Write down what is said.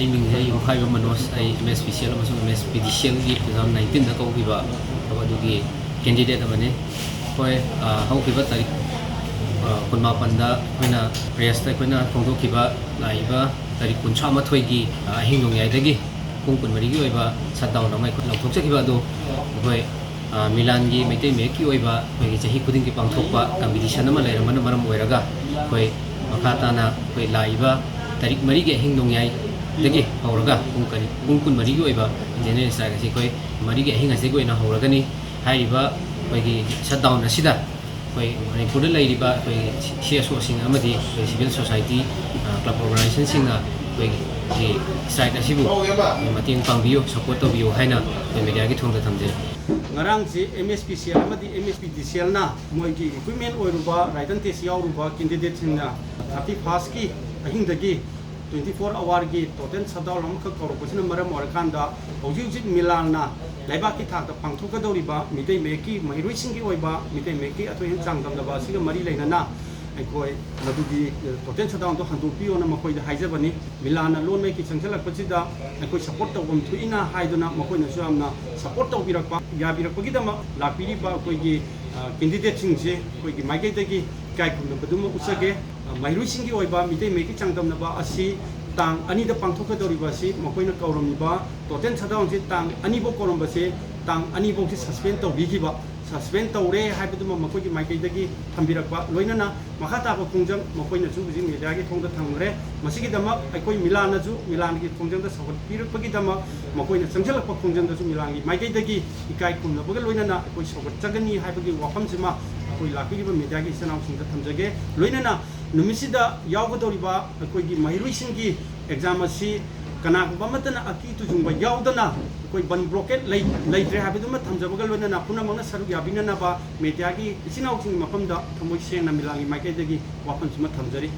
ai ming ai khai ba manos ai MS special amasung MS special gi 2019 da ko ki ba adu gi candidate abane koi hau ki ba tarik kun ma panda koina rest koina khongdo ki ba lai ba tarik kun cha ma thoi gi hing nong yai dagi kung kun mari gi oi ba shutdown na mai khot lok thok cha ki ba do koi Milan gi meite me ki oi ba koi gi chahi kuding ki pangthok ba competition ama lai ramana maram oiraga koi makata na koi lai ba tarik mari ge hing nong yai dagi hauraga kung kun mari gi oi ba general sa ga si koi mari ge hing ase koi na hauraga ni hai ba koi gi shutdown asida koi manipur lai ri ba koi CSO sing amadi civil society club organization sing na koi gi site asibu mating pangbiyo support to biyo haina koi media gi thongda thamje ngarang si MSPCL amadi MSPDCL na moi gi equipment oiruba raitan test yauruba candidate sing na 31st ki ahing dagi 24 hour gi total shutdown am kha korporation maram orakanda hoji Milan na laiba ki thak ta pangthoka doriba mitei meki mairui sing gi oiba mitei meki atoi hin changdam da ba siga mari leina na aikoi madugi total shutdown to handu pio na makoi da haijabani Milan na loan mai ki changchalak pachida aikoi support tawum thuina haiduna makoi na suamna support tawbirakpa yabirakpa gi dama lapiri ba koi gi candidate sing se koi gi maigai da gi kai khum na badum usage mairui sing gi oiba mitei meki changdam na ba asi tang ani da pangthoka doriba si makoi na kauram ba total shutdown si tang ani bo korom ba se tang ani bo si suspend tawbi gi ba suspend tawre haibaduma makoi gi maikai dagi thambirakba loina na makata ba khongjang makoi na chu buji media gi thongda thangre masigi dama aikoi Milan na chu Milan gi khongjang da support pirakpa gi dama makoi na changjalak pa khongjang da chu Milan gi maikai dagi ikai khum na baga loina na aikoi support chagani haibagi wafam sima aikoi lakiri ba media gi sanam singda thamjage loina na numisida yawgadoriba aikoi gi mairui sing gi exam asi kana ba matana aki tu jungba yaudana koi ban blockade lai tre habiduma thamjabagal wena na puna mangna saru yabina na ba media gi isinau sing mafam da thamoi seng na milangi maikai dagi wapan sima thamjari